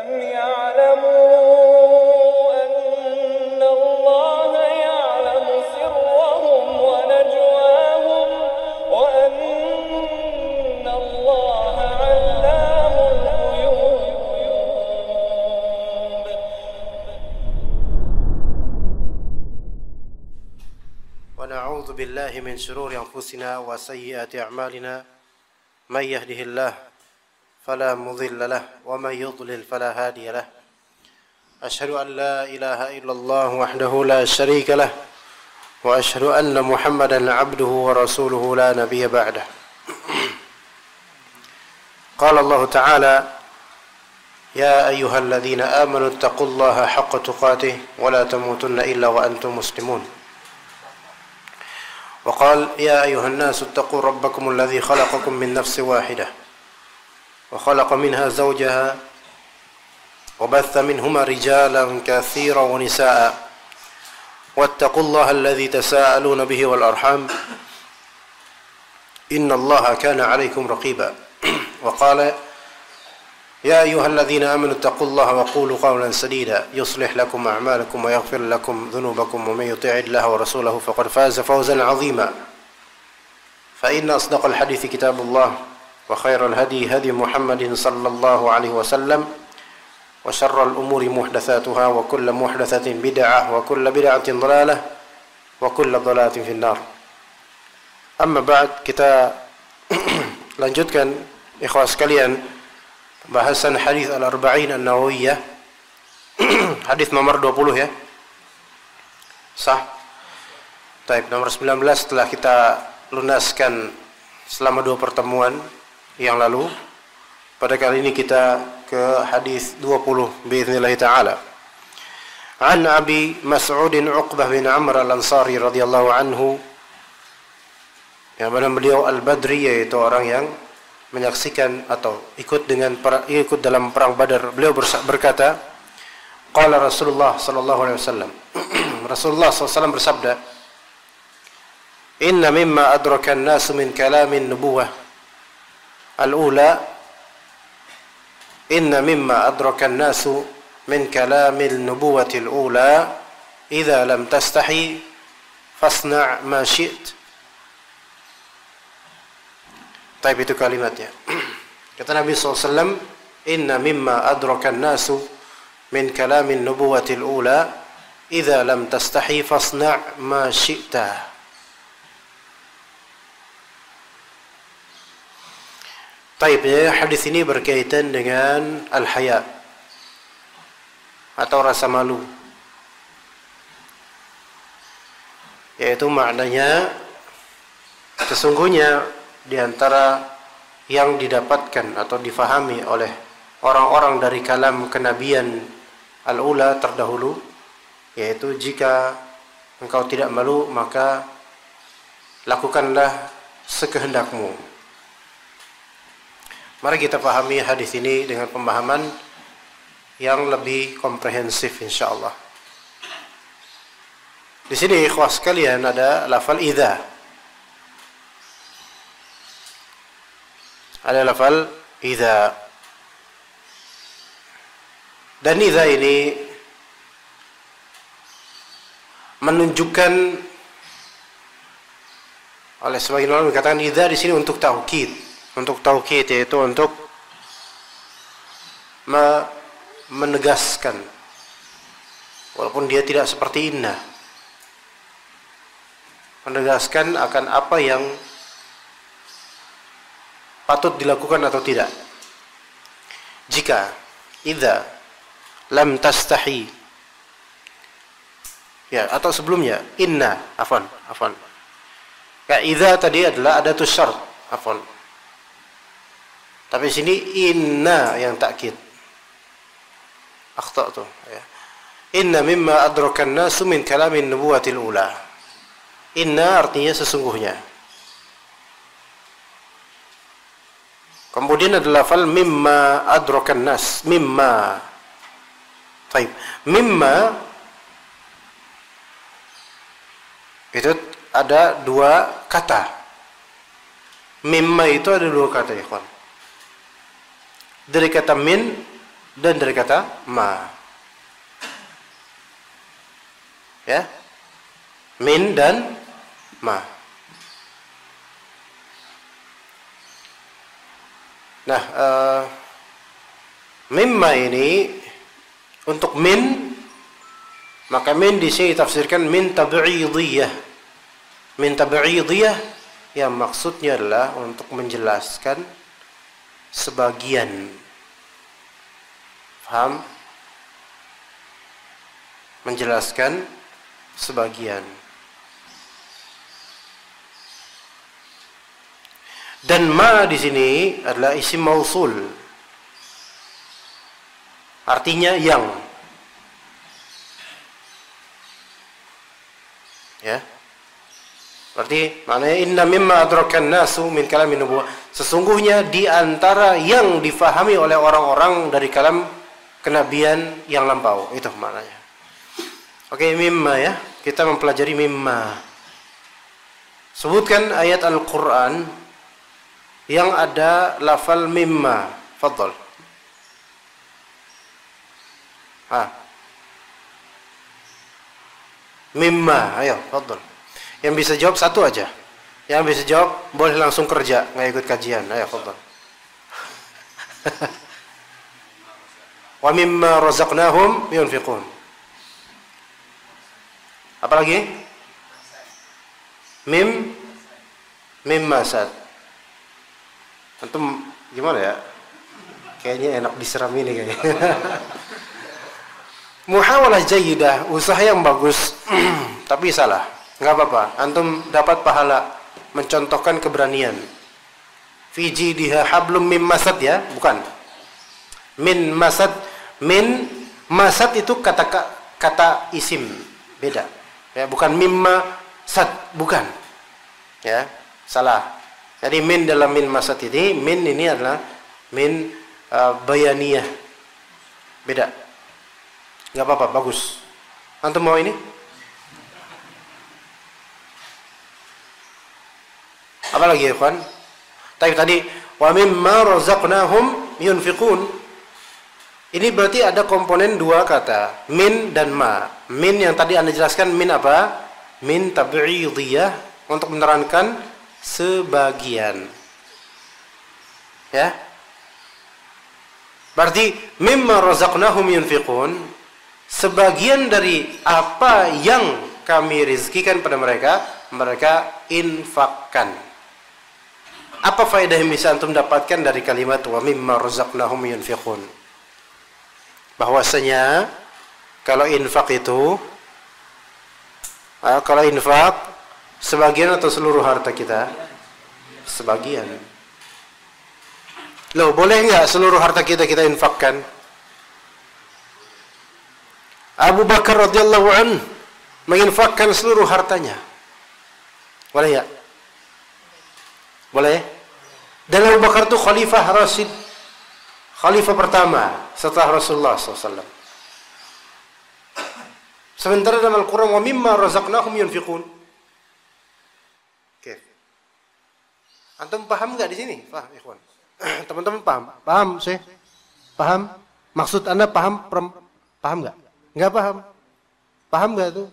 ألم يعلموا أن الله يعلم سرهم ونجواهم وأن الله علام الغيوب. ونعوذ بالله من شرور أنفسنا وسيئات أعمالنا من يهده الله فلا مضل له ومن يضلل فلا هادي له أشهد أن لا إله إلا الله وحده لا شريك له وأشهد أن محمدا عبده ورسوله لا نبي بعده. قال الله تعالى يا أيها الذين آمنوا اتقوا الله حق تقاته ولا تموتن إلا وأنتم مسلمون. وقال يا أيها الناس اتقوا ربكم الذي خلقكم من نفس واحدة وخلق منها زوجها وبث منهما رجالا كثيرا ونساء واتقوا الله الذي تساءلون به والأرحام إن الله كان عليكم رقيبا. وقال يا أيها الذين آمنوا اتقوا الله وقولوا قولا سديدا يصلح لكم أعمالكم ويغفر لكم ذنوبكم ومن يطع الله ورسوله فقد فاز فوزا عظيما. فإن أصدق الحديث كتاب الله وخير الهدي هدي محمد صلى الله عليه وسلم وشر الأمور محدثاتها وكل محدثة بدعة وكل بدعة ضلالة وكل ضلالة في النار. Amma ba'd, kita lanjutkan ikhwah sekalian bahasan hadis al-arba'in an-nawawiyah. Hadis nomor 20 ya. Sah. Baik, nomor 19 setelah kita lunaskan selama 2 pertemuan yang lalu. Pada kali ini kita ke hadis 20 biiznillah taala. An Abi Mas'ud Uqbah bin Amr al-Ansari radhiyallahu anhu, yang mana beliau al-Badri, yaitu orang yang menyaksikan atau ikut dalam perang Badar. Beliau berkata, qala Rasulullah sallallahu alaihi wasallam, Rasulullah SAW bersabda, inna mimma adraka an-nas min kalamin nubuwah al-ula, inna mimma adraka an-nas min kalamil nubuwati al-ula idza lam tastahi fasna' ma syi'ta. Taib, itu kalimatnya. Kata Nabi SAW, inna mimma adraka an-nasu min kalamin nubuwatil ula idza lam tastahi fasna' ma syi'ta. Taib, hadis ini berkaitan dengan al-haya atau rasa malu, yaitu maknanya sesungguhnya di antara yang didapatkan atau difahami oleh orang-orang dari kalam kenabian al-ula terdahulu, yaitu jika engkau tidak malu maka lakukanlah sekehendakmu. Mari kita pahami hadis ini dengan pemahaman yang lebih komprehensif insyaallah. Di sini ikhwah sekalian ada lafal idza. Ada lafal idza. Dan idza ini menunjukkan, oleh sebagian ulama mengatakan idza di sini untuk taukid, yaitu untuk menegaskan, walaupun dia tidak seperti inna, menegaskan akan apa yang patut dilakukan atau tidak. Jika idza lam tastahi, ya, atau sebelumnya inna, afwan. Ya, idza tadi adalah adatus syart, afwan. Tapi sini inna yang takkid. Akhta'tu, ya. Inna mimma adraka an-nasu min kalamin nubuwatil ula. Inna artinya sesungguhnya. Kemudian adalah lafal mimma adrakan nas, mimma. Baik, mimma itu ada 2 kata. Mimma itu ada 2 kata, ikhwan. Dari kata min dan dari kata ma. Ya. Min dan ma. Nah, mimma ini untuk min, maka min di sini ditafsirkan min tab'idiyah. Min tab'idiyah yang maksudnya adalah untuk menjelaskan sebagian. Paham? Menjelaskan sebagian. Dan ma di sini adalah isim mausul. Artinya yang. Ya. Berarti maknanya inna mimma adrakan nasu min kalamin nubuwah. Sesungguhnya di antara yang difahami oleh orang-orang dari kalam kenabian yang lampau. Itu maknanya. Oke, mimma ya. Kita mempelajari mimma. Sebutkan ayat Al-Quran yang ada lafal mimma. Fadhal. Mimma, ayo, fadhal. Yang bisa jawab satu aja. Yang bisa jawab boleh langsung kerja, nggak ikut kajian. Ayo, fadhal. Wa mimma razaqnahum yunfiqun. Apa lagi? Mimma sad. Antum gimana ya? Kayaknya enak disiram ini kayaknya. Muhawalah jayidah, usaha yang bagus. Tapi salah. Nggak apa-apa. Antum dapat pahala mencontohkan keberanian. Fi jidha hablum mim masad ya, bukan. Min masad, min masad itu kata isim, beda. Ya, bukan mimma sad, bukan. Ya, salah. Jadi min dalam min masad ini, min ini adalah min bayaniyah. Beda. Enggak apa-apa, bagus. Antum mau ini? Apa lagi ya, ikhwan? Tadi wa mimma razaqnahum yunfiqun. Ini berarti ada komponen dua kata, min dan ma. Min yang tadi Anda jelaskan min apa? Min tab'idiyah untuk menerangkan sebagian. Ya. Berarti mimma razaqnahum yunfiqun, sebagian dari apa yang kami rizkikan pada mereka, mereka infakkan. Apa faedah yang bisa antum dapatkan dari kalimat wa mimma razaqnahum yunfiqun? Bahwasanya kalau infak itu, kalau infak sebagian atau seluruh harta kita? Sebagian. Loh, boleh nggak seluruh harta kita infakkan? Abu Bakar radhiyallahu anhu menginfakkan seluruh hartanya. Boleh ya? Boleh? Dan Abu Bakar itu khalifah Rasid, khalifah pertama setelah Rasulullah SAW. Sementara dalam Al-Quran wa mimma razaqnahum yunfiqun. Oke. Antum paham nggak di sini? Paham, ikhwan? Teman-teman paham? Paham, Syekh? Paham? Maksud Anda paham? Paham nggak? Nggak paham? Paham nggak tuh?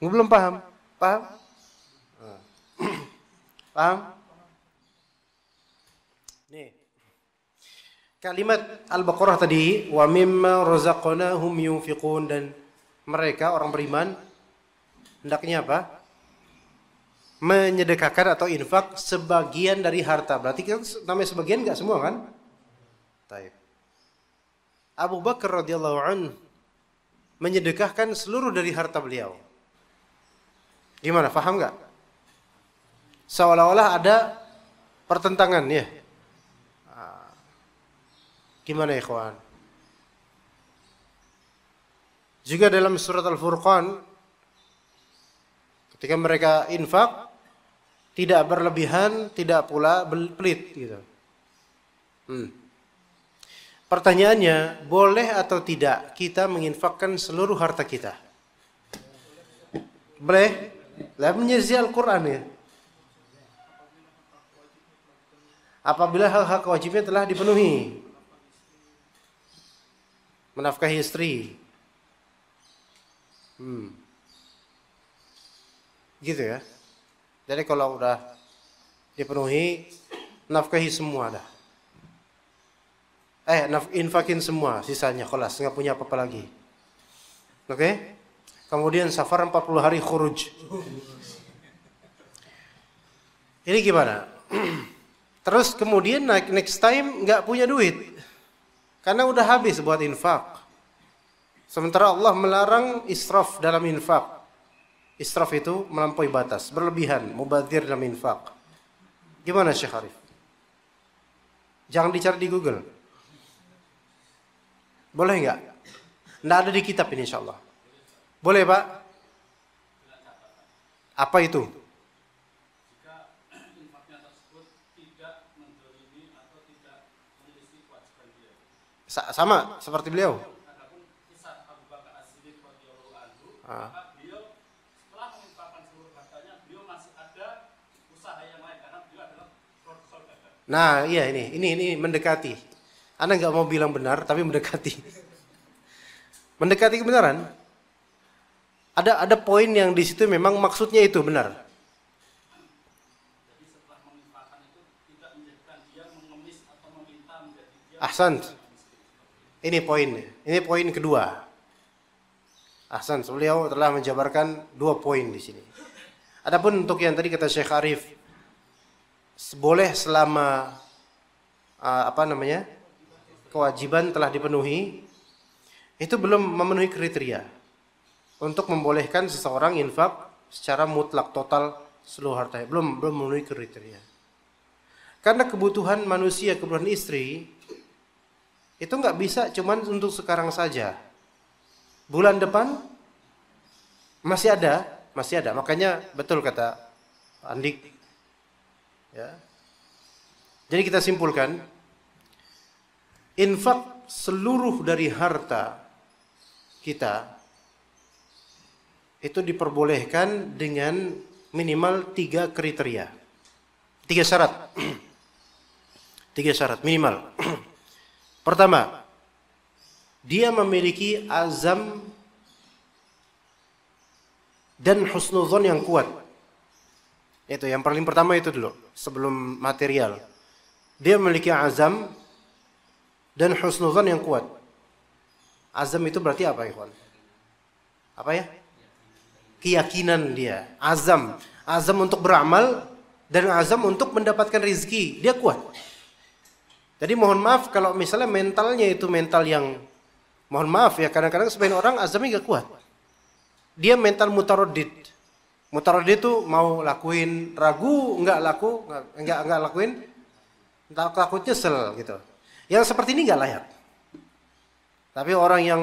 Belum paham? Paham? Paham? Nih. Kalimat Al-Baqarah tadi, wa mimma razaqnahum yunfiqun, dan mereka orang beriman hendaknya apa? Menyedekahkan atau infak sebagian dari harta. Berarti kan namanya sebagian enggak semua kan? Taib. Abu Bakar radhiyallahu anhu menyedekahkan seluruh dari harta beliau. Gimana? Paham enggak? Seolah-olah ada pertentangan ya. Gimana ikhwan? Juga dalam surat Al-Furqan, ketika mereka infak, tidak berlebihan, tidak pula pelit gitu. Pertanyaannya, boleh atau tidak kita menginfakkan seluruh harta kita? Boleh? Lah menyelisih Al-Quran ya. Apabila hak-hak wajibnya telah dipenuhi. menafkahi istri. Gitu ya. Jadi kalau udah dipenuhi, nafkahi semua dah. Infakin semua, sisanya kelas, nggak punya apa-apa lagi. Oke? Kemudian safar 40 hari khuruj. Ini gimana? Terus kemudian next time nggak punya duit. Karena udah habis buat infak. Sementara Allah melarang israf dalam infak. Israf itu melampaui batas, berlebihan, mubadzir dalam infak. Gimana Syekh Arif? Jangan dicari di Google. Boleh nggak? Nggak ada di kitab ini insya Allah. Boleh Pak? Apa itu? Jika infaknya tersebut tidak mendolimi atau tidak menyelisih kewajiban beliau. Sama seperti beliau. Adapun kisah Abu Bakar As-Siddiq radhiyallahu anhu, maka beliau setelah menginfakkan seluruh hartanya, beliau masih ada usaha yang lain karena beliau adalah saudagar. Nah, iya ini mendekati. Anda nggak mau bilang benar, tapi mendekati. Mendekati kebenaran. Ada poin yang di situ memang maksudnya itu benar. Jadi setelah menginfakkan itu tidak menjadikan dia mengemis atau meminta menjadi dia. Ahsan. Ini poinnya. Ini poin kedua. Ahsan, beliau telah menjabarkan 2 poin di sini. Adapun untuk yang tadi kata Syekh Arif, boleh selama kewajiban telah dipenuhi, itu belum memenuhi kriteria untuk membolehkan seseorang infak secara mutlak total seluruh hartanya. Belum memenuhi kriteria. Karena kebutuhan manusia, kebutuhan istri itu nggak bisa cuman untuk sekarang saja. Bulan depan masih ada. Makanya betul kata Andik. Ya. Jadi kita simpulkan, infak seluruh dari harta kita itu diperbolehkan dengan minimal 3 kriteria. 3 syarat. 3 syarat minimal. Pertama, dia memiliki azam dan husnuzon yang kuat. Itu yang paling pertama itu dulu, sebelum material. Dia memiliki azam dan husnuzon yang kuat. Azam itu berarti apa, ikhwan? Apa ya? Keyakinan dia. Azam untuk beramal dan azam untuk mendapatkan rezeki. Dia kuat. Jadi mohon maaf kalau misalnya mentalnya itu mental yang, mohon maaf ya, kadang-kadang sebagian orang azamnya gak kuat. Dia mental mutaradid. Mutaradid itu mau lakuin, ragu, enggak lakuin, takut nyesel gitu. Yang seperti ini enggak layak. Tapi orang yang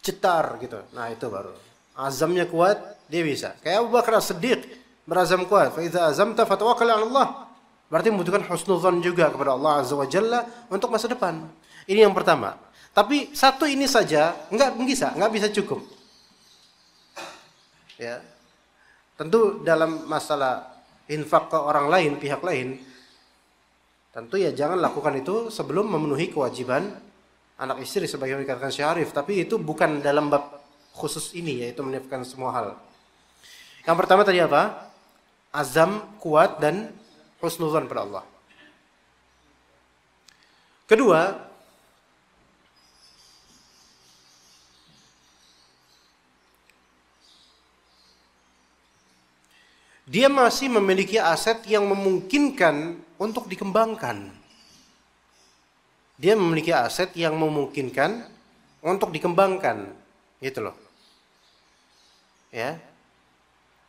cetar gitu, nah itu baru. Azamnya kuat, dia bisa. Kayak Abu Bakar As-Siddiq berazam kuat. Fa idza azamta fatawakkal 'ala Allah. Berarti membutuhkan husnuzan juga kepada Allah Azza wa Jalla untuk masa depan. Ini yang pertama. Tapi satu ini saja enggak bisa cukup. Ya. Tentu dalam masalah infak ke orang lain, pihak lain, tentu ya jangan lakukan itu sebelum memenuhi kewajiban anak istri sebagaimana dikatakan Syarif. Tapi itu bukan dalam bab khusus ini, yaitu menafkahkan semua hal. Yang pertama tadi apa? Azam kuat dan husnuzan pada Allah. Kedua, dia masih memiliki aset yang memungkinkan untuk dikembangkan. Dia memiliki aset yang memungkinkan untuk dikembangkan, gitu loh. Ya.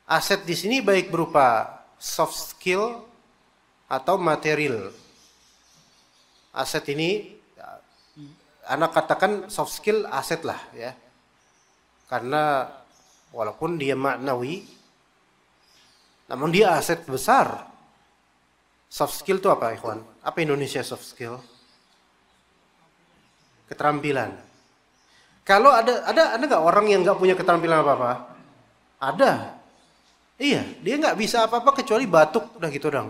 Aset di sini baik berupa soft skill atau material. Aset ini anak katakan soft skill aset lah ya. Karena walaupun dia maknawi, namun dia aset besar. Soft skill itu apa, ikhwan? Apa Indonesia soft skill? Keterampilan. Kalau ada nggak orang yang nggak punya keterampilan apa-apa? Ada. Iya, dia nggak bisa apa-apa kecuali batuk, udah gitu dong.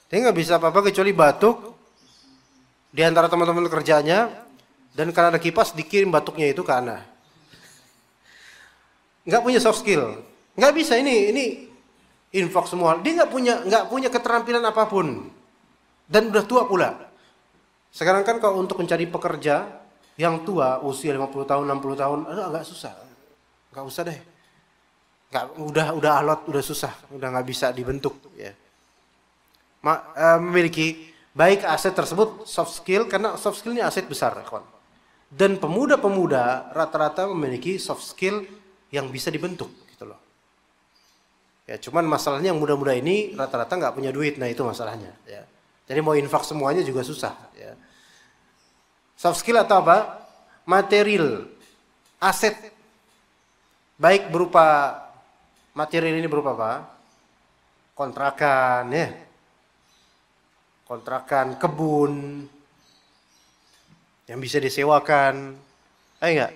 Dia nggak bisa apa-apa kecuali batuk, di antara teman-teman kerjanya, dan karena ada kipas dikirim batuknya itu ke Ana. Nggak punya soft skill, nggak bisa ini infak semua. Dia nggak punya keterampilan apapun, dan udah tua pula. Sekarang kan kalau untuk mencari pekerja yang tua, usia 50 tahun, 60 tahun, agak susah. Nggak usah deh. Udah alot, udah susah, udah nggak bisa dibentuk. Ya. Memiliki baik aset tersebut soft skill, karena soft skill ini aset besar, kawan. Dan pemuda-pemuda rata-rata memiliki soft skill yang bisa dibentuk, gitu loh. Ya, cuman masalahnya yang muda-muda ini rata-rata nggak punya duit, nah itu masalahnya. Ya. Jadi mau infak semuanya juga susah. Ya. Soft skill atau apa? Material, aset, baik berupa material ini berupa apa? Kontrakan, ya, kontrakan kebun yang bisa disewakan, enggak?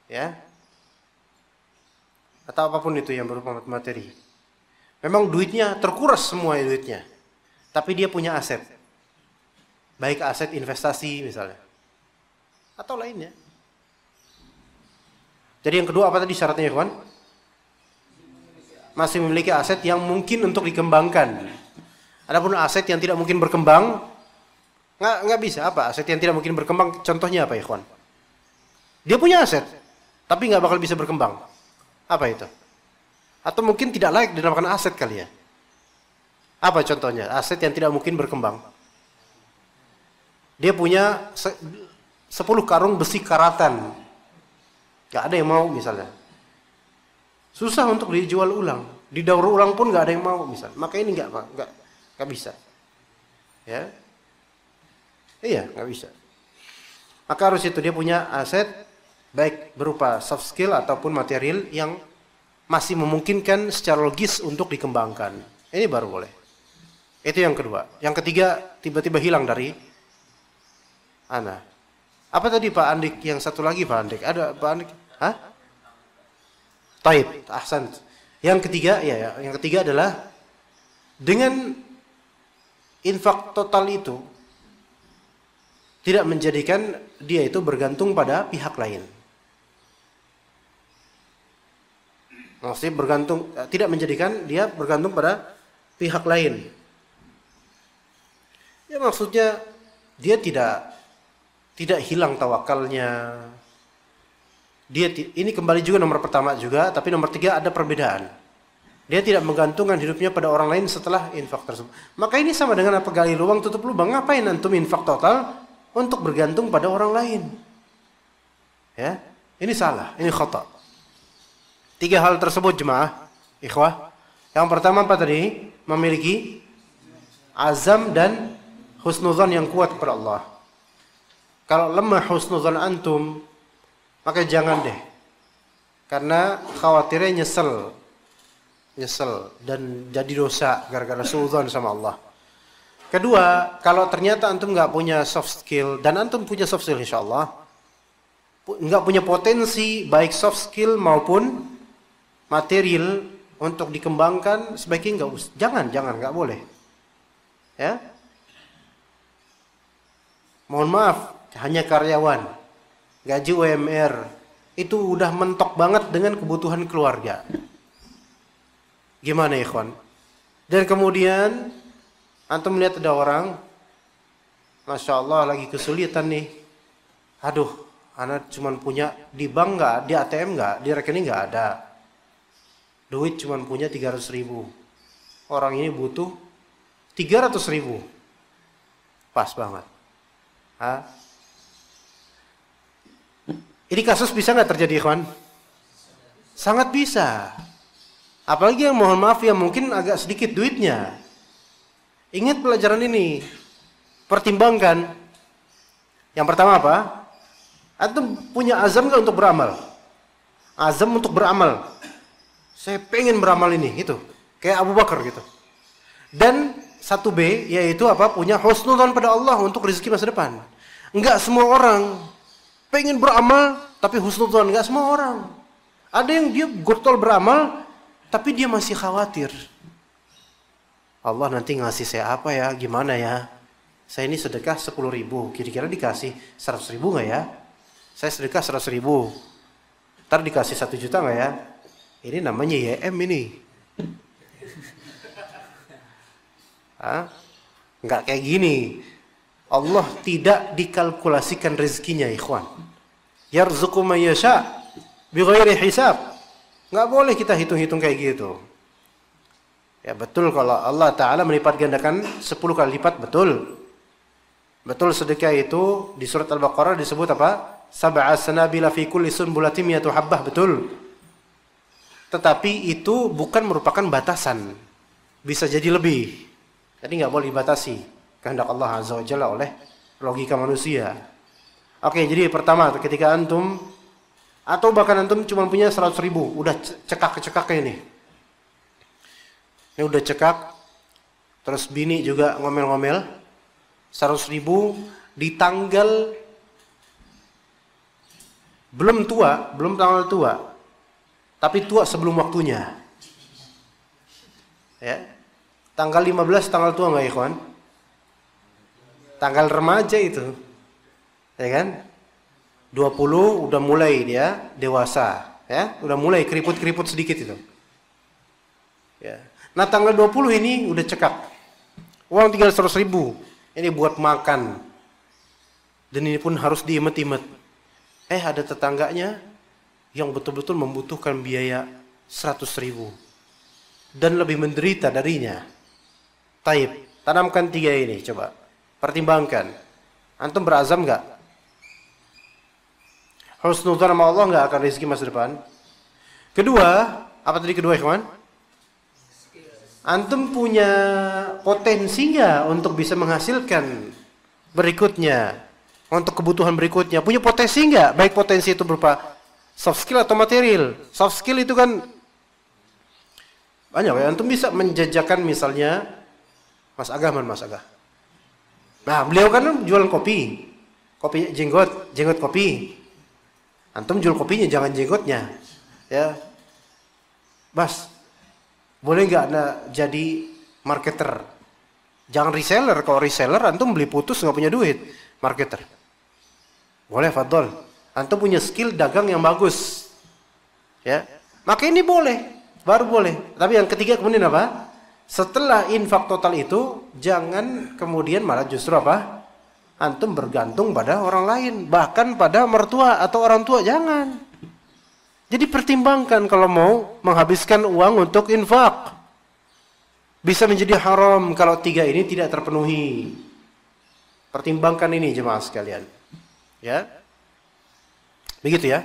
Ya. Atau apapun itu yang berupa materi. Memang duitnya terkuras semua duitnya, tapi dia punya aset, baik aset investasi misalnya, atau lainnya. Jadi yang kedua apa tadi syaratnya, kawan? Masih memiliki aset yang mungkin untuk dikembangkan. Adapun aset yang tidak mungkin berkembang, nggak bisa. Apa aset yang tidak mungkin berkembang? Contohnya apa, kawan? Dia punya aset, tapi nggak bakal bisa berkembang. Apa itu? Atau mungkin tidak layak dinamakan aset kali ya? Apa contohnya? Aset yang tidak mungkin berkembang. Dia punya 10 karung besi karatan, nggak ada yang mau misalnya. Susah untuk dijual ulang, didaur ulang pun nggak ada yang mau misalnya. Maka ini nggak bisa. Ya, iya nggak bisa. Maka harus itu dia punya aset baik berupa soft skill ataupun material yang masih memungkinkan secara logis untuk dikembangkan. Ini baru boleh. Itu yang kedua. Yang ketiga tiba-tiba hilang dari Ana. Apa tadi Pak Andik? Yang satu lagi Pak Andik. Ada Pak Andik? Hah? Taib, ahsan. Yang ketiga, yang ketiga adalah dengan infak total itu tidak menjadikan dia itu bergantung pada pihak lain. Maksudnya tidak menjadikan dia bergantung pada pihak lain. Ya maksudnya dia tidak hilang tawakalnya. Ini kembali juga nomor pertama juga, tapi nomor 3 ada perbedaan. Dia tidak menggantungkan hidupnya pada orang lain setelah infak tersebut. Maka ini sama dengan apa, gali lubang tutup lubang. Ngapain antum infak total untuk bergantung pada orang lain? Ya, ini salah, ini khata. 3 hal tersebut jemaah, ikhwah. Yang pertama apa tadi? Memiliki azam dan husnuzan yang kuat kepada Allah. Kalau lemah husnuzan antum, maka jangan deh. Karena khawatirnya nyesel dan jadi dosa gara-gara suudzon sama Allah. Kedua, kalau ternyata antum nggak punya soft skill, dan antum punya soft skill insyaallah, nggak punya potensi baik soft skill maupun material untuk dikembangkan, sebaiknya jangan nggak boleh. Ya, mohon maaf, hanya karyawan, gaji UMR itu udah mentok banget dengan kebutuhan keluarga. Gimana ya ikhwan? Dan kemudian antum melihat ada orang, Masya Allah lagi kesulitan nih. Aduh, anak cuman punya di bank nggak, di ATM nggak, di rekening nggak ada. Duit cuman punya 300.000. Orang ini butuh 300.000. Pas banget. Ini kasus bisa nggak terjadi, ikhwan? Sangat bisa. Apalagi yang mohon maaf yang mungkin agak sedikit duitnya. Ingat pelajaran ini. Pertimbangkan. Yang pertama apa? Antum punya azam nggak untuk beramal? Azam untuk beramal. Saya pengen beramal ini, itu. Kayak Abu Bakar gitu. Dan 1B yaitu apa? Punya husnudzon pada Allah untuk rezeki masa depan. Enggak semua orang pengen beramal tapi husnudzon, enggak semua orang. Ada yang dia gotol beramal tapi dia masih khawatir. Allah nanti ngasih saya apa ya? Gimana ya? saya ini sedekah 10.000, kira-kira dikasih 100.000 nggak ya? Saya sedekah 100.000, ntar dikasih 1 juta nggak ya? Ini namanya YM ini. Nggak kayak gini. Allah tidak dikalkulasikan rezekinya, ikhwan. Yarzuqu man yasha bighairi hisab. Nggak boleh kita hitung-hitung kayak gitu. Ya betul kalau Allah Ta'ala melipat gandakan 10 kali lipat, betul. Betul sedekah itu di surat Al-Baqarah disebut apa? Sab'a sanabila fi kulli sunbulatin mi'atu habbah, betul. Tetapi itu bukan merupakan batasan. Bisa jadi lebih. Jadi nggak boleh dibatasi kehendak Allah Azza wa Jalla oleh logika manusia. Oke, jadi pertama ketika antum atau bahkan antum cuma punya 100.000, udah cekak-cekak ini. Ini udah cekak, terus bini juga ngomel-ngomel. 100.000 di tanggal belum tua, belum tanggal tua, tapi tua sebelum waktunya. Ya, tanggal 15 tanggal tua nggak, ikhwan? Tanggal remaja itu, ya kan? 20 udah mulai dia dewasa, ya, udah mulai keriput-keriput sedikit itu. Ya. Nah tanggal 20 ini udah cekak, uang tinggal 100.000. Ini buat makan. Dan ini pun harus diimet-imet. Ada tetangganya yang betul-betul membutuhkan biaya 100.000. Dan lebih menderita darinya. Taib, tanamkan 3 ini, coba. Pertimbangkan. Antum berazam nggak? Husnudzan sama Allah nggak akan rezeki masa depan? Kedua, apa tadi kedua, ikhwan? Antum punya potensi nggak untuk bisa menghasilkan berikutnya, untuk kebutuhan berikutnya? Punya potensi nggak? Baik potensi itu berupa soft skill atau material. Soft skill itu kan banyak ya. Antum bisa menjajakan misalnya Mas Agah. Nah beliau kan jualan kopi jenggot kopi. Antum jual kopinya, jangan jenggotnya, ya. Mas, boleh nggak jadi marketer? Jangan reseller. Kalau reseller antum beli putus nggak punya duit. Marketer. Boleh, fadol. Antum punya skill dagang yang bagus. Ya. Maka ini boleh. Baru boleh. Tapi yang ketiga kemudian apa? Setelah infak total itu, jangan kemudian malah justru apa? Antum bergantung pada orang lain. Bahkan pada mertua atau orang tua. Jangan. Jadi pertimbangkan kalau mau menghabiskan uang untuk infak. Bisa menjadi haram kalau 3 ini tidak terpenuhi. Pertimbangkan ini jemaah sekalian. Ya. Begitu ya.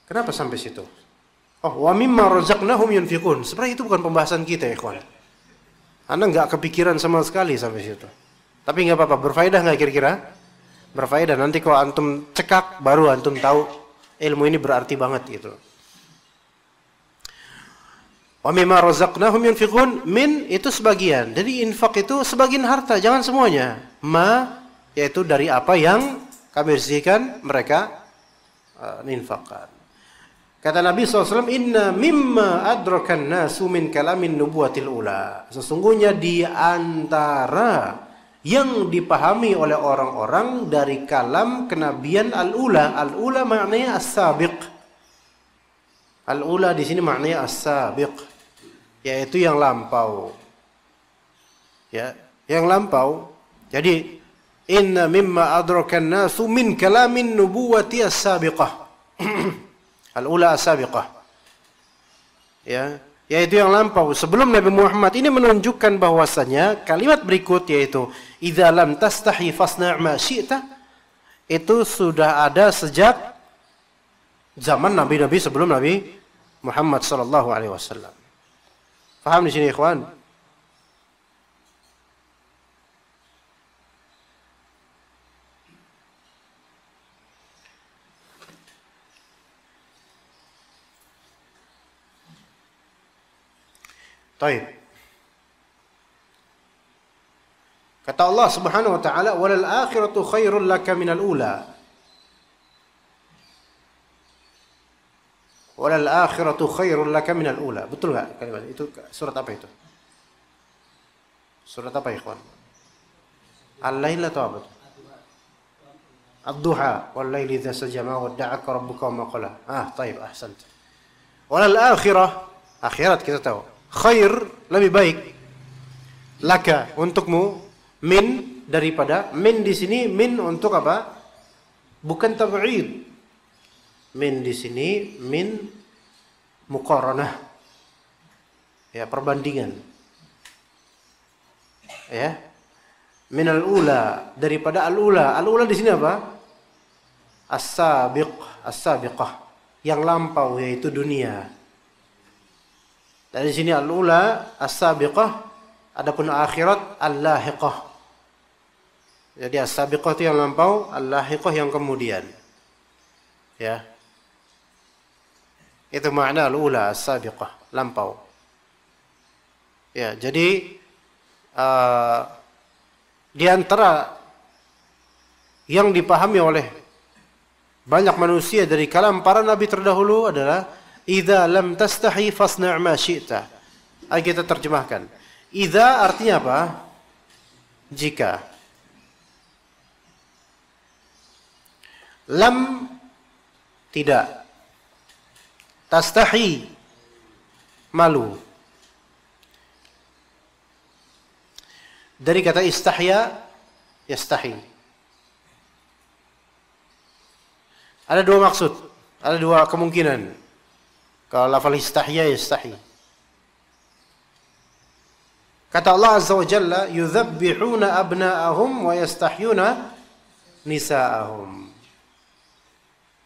Kenapa sampai situ? Wa mimma razaqnahum yunfiqun. Sebenarnya itu bukan pembahasan kita, ya ikhwan. Anda nggak kepikiran sama sekali sampai situ. Tapi nggak apa-apa, berfaedah nggak kira-kira? Berfaedah. Nanti kalau antum cekak, baru antum tahu ilmu ini berarti banget gitu. Wa mimma razaqnahum yunfiqun, min itu sebagian. Jadi infak itu sebagian harta, jangan semuanya. Ma yaitu dari apa yang kami rizkikan mereka infakkan. Kata Nabi SAW, inna mimma adrakan nasu min kalamin nubuwatil ula. Sesungguhnya di antara yang dipahami oleh orang-orang dari kalam kenabian al-ula. Al-ula maknanya as-sabiq. Al-ula di sini maknanya as-sabiq, yaitu yang lampau. Ya, yang lampau. Jadi inna mimma adrakan nasu min kalamin nubuwati as-sabiqah. Al-ula as-sabiqah. Ya, yaitu yang lampau sebelum Nabi Muhammad. Ini menunjukkan bahwasanya kalimat berikut yaitu idza lam tastahi fasna' ma syi'ta itu sudah ada sejak zaman nabi-nabi sebelum Nabi Muhammad sallallahu alaihi wasallam. Paham di sini, ikhwan? Baik. Kata Allah Subhanahu wa taala, "Walal akhiratu khairul laka minal ula." Walal akhiratu khairul laka minal ula. Betul enggak kalimat itu? Surat apa itu? Surat apa ikhwan? Al-Lail atau apa? Ad-Duha wal-laili idza saja ma wadda'aka rabbuka wa ma qala. Taib, ahsant. Wal akhirah, akhirat kita tahu. Khair, lebih baik. Laka, untukmu, min daripada. Min di sini min untuk apa? Bukan tab'id. Min di sini min muqaranah. Ya, perbandingan. Ya. Min al-ula, daripada al-ula. Al-ula di sini apa? As-sabiq, as-sabiqah, yang lampau, yaitu dunia. Dari sini al-ula as-sabiqah, adapun akhirat al-lahiqah. Jadi as-sabiqah itu yang lampau, al-lahiqah yang kemudian. Ya. Itu makna al-ula as-sabiqah, lampau. Ya, jadi di antara yang dipahami oleh banyak manusia dari kalam para nabi terdahulu adalah idza lam tastahi fasna' ma syi'ta. Ayo kita terjemahkan. Idza artinya apa? Jika. Lam tidak. Tastahi malu. Dari kata istahya, yastahi. Ada dua maksud, ada dua kemungkinan. Kalau lafal istahya, yastahi. Kata Allah Azza wa Jalla, yudhabbihuna abna'ahum wa yastahyuna nisa'ahum.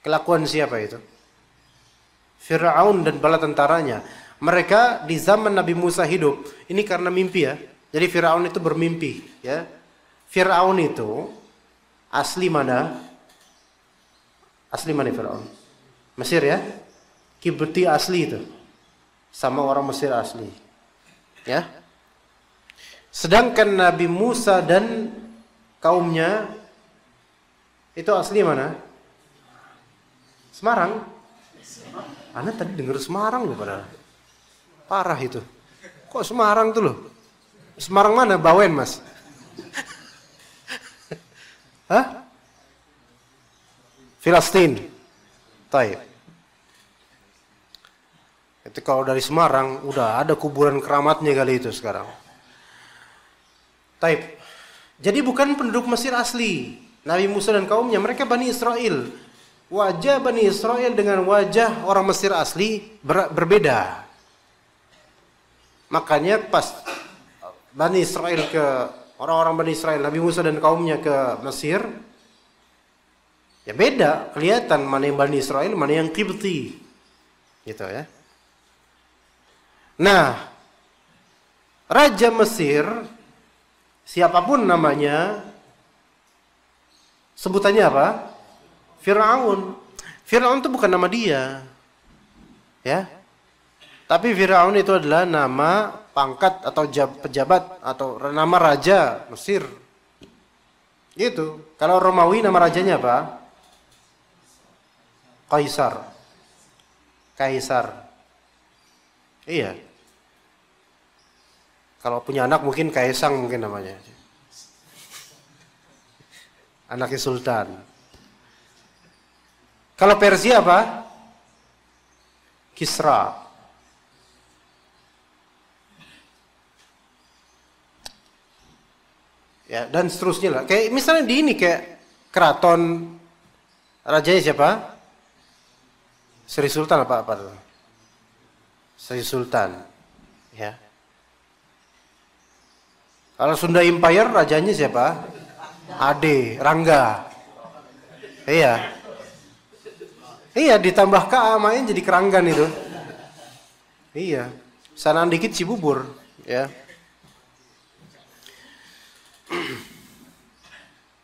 Kelakuan siapa itu? Fir'aun dan bala tentaranya. Mereka di zaman Nabi Musa hidup. Ini karena mimpi ya. Jadi Fir'aun itu bermimpi ya. Fir'aun itu asli mana? Asli mana Fir'aun? Mesir ya? Kibti asli itu. Sama orang Mesir asli. Ya. Sedangkan Nabi Musa dan kaumnya itu asli mana? Semarang. Ana tadi dengar Semarang loh padahal. Parah itu. Kok Semarang tuh loh? Semarang mana? Bawen, Mas. Hah? Filastin. Taib. Itu kalau dari Semarang udah ada kuburan keramatnya kali itu sekarang. Taib. Jadi bukan penduduk Mesir asli. Nabi Musa dan kaumnya, mereka Bani Israel. Wajah Bani Israel dengan wajah orang Mesir asli berbeda. Makanya pas Bani Israel orang-orang Bani Israel, Nabi Musa dan kaumnya ke Mesir, ya beda, kelihatan mana yang Bani Israel, mana yang Qibti. Gitu ya. Nah, Raja Mesir, siapapun namanya, sebutannya apa? Fir'aun. Fir'aun itu bukan nama dia. Ya. Tapi Fir'aun itu adalah nama pangkat atau pejabat atau nama raja Mesir. Gitu. Kalau Romawi nama rajanya apa? Kaisar. Kaisar. Iya. Kalau punya anak mungkin Kaisang mungkin namanya. Anaknya Sultan. Kalau Persia apa? Kisra. Ya, dan seterusnya lah. Kayak misalnya di ini kayak keraton rajanya siapa? Sri Sultan apa? Sri Sultan. Ya. Kalau Sunda Empire rajanya siapa? Ade, Rangga. Iya. Iya, ditambah K main jadi Keranggan itu. Iya. Sanaan dikit Cibubur, ya.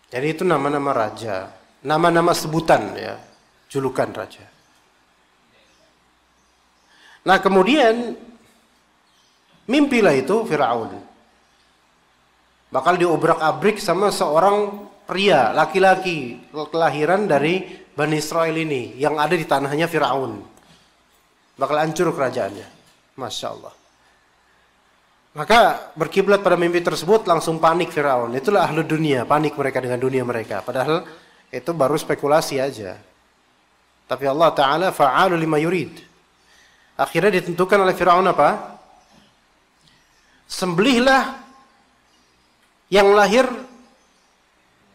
Jadi itu nama-nama raja, nama-nama sebutan ya, julukan raja. Nah, kemudian mimpilah itu Fir'aun. Bakal diobrak-abrik sama seorang pria, laki-laki, kelahiran dari Bani Israel ini, yang ada di tanahnya Fir'aun. Bakal hancur kerajaannya. Masya Allah. Maka berkiblat pada mimpi tersebut langsung panik Firaun. Itulah ahlu dunia, panik mereka dengan dunia mereka. Padahal itu baru spekulasi aja. Tapi Allah Ta'ala fa'alu lima yurid. Akhirnya ditentukan oleh Firaun apa? Sembelihlah yang lahir